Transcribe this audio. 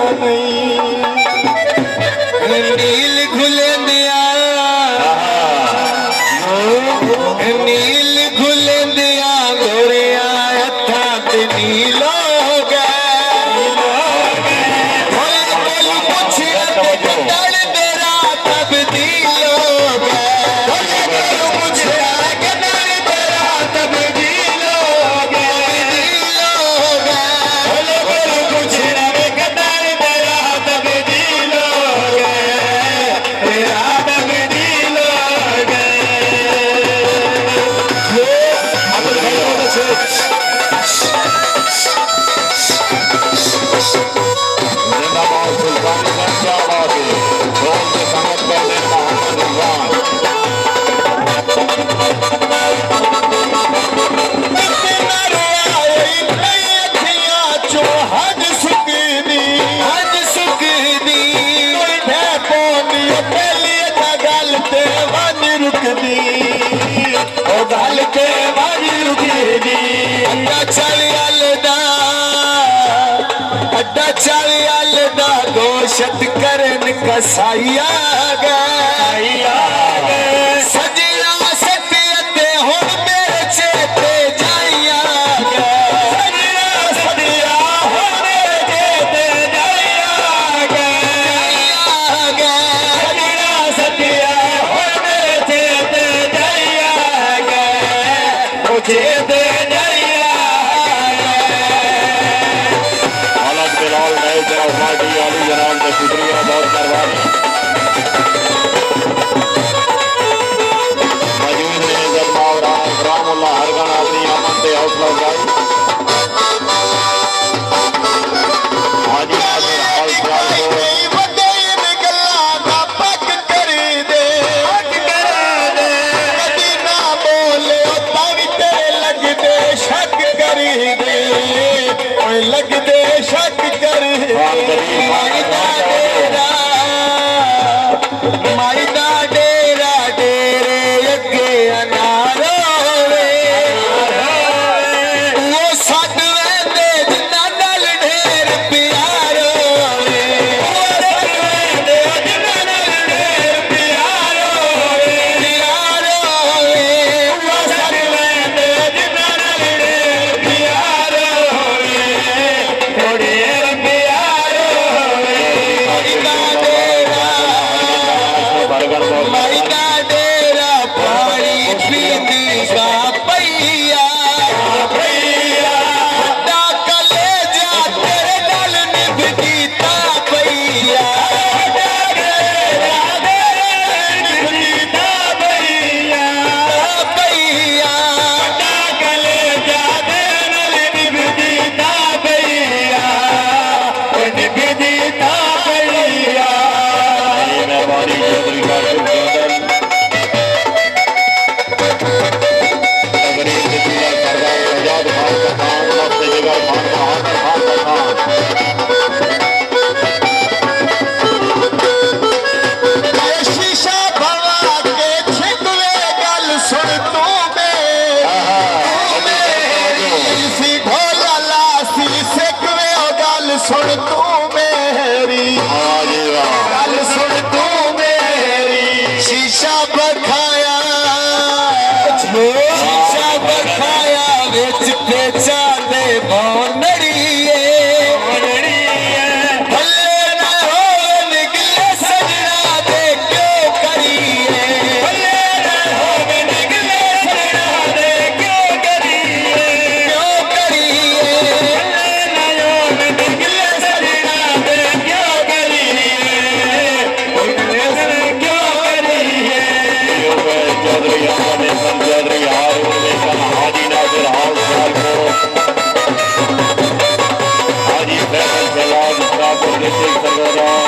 नहीं नील घुले दिया नील घुले दिया गोरिया हथा ते नील हो गए कुछ डर तेरा तब्दील हो गए कुछ डर तेरा तब्दील हो गए कुछ डर तेरा तब्दील हो गए तेरा तब्दील हो गए गल के वारी रुकी अड्डा चली अलदा गोशत करन कसाइया गया सजना सत्य हुण मेरे चेते जाइया सजना सदिया हुण मेरे चेते जाइया सजना सदिया हुण मेरे चेते जाइया चेते जाइया हालत बिलाल नए जनाब पार्टी आली जनाब का शुक्रिया बहुत करवाने मौजूद ने जनाब रामुल्ला हरगन अपनी अमन से हौसला उठाई हाजी नासिर हौसला लग दे शक कर माइदा डेरा डेरे अगे अनारो वो सट वेंदे जिन्ना नल ढेर प्यारो जिन्ना नल ढेर प्यारो वो सट वेंदे जिन्ना नल ढेर प्यारो माइदा डेरा पानी पीती का पैया कले जा तेरे गल निभदीता पैया पैया कले जा तेरे निभदीता पैया निभदीता पैया मेहरबानी शीशा भवा के छिकवे गल सुन तू सी ढोला लासी सिकवे गल सुन तू मेरी गल सुन तू मेरी शीशा बखाया विच पेचा दे नड़िए भले न हो निकले सजना दे क्यों करिए भले न हो निकले सजना दे क्यों करिए भले न हो निकले सजना दे क्यों करिए क्यों करिए चौधरी चौधरी हाजी नासिर हाजी फैसल सलाम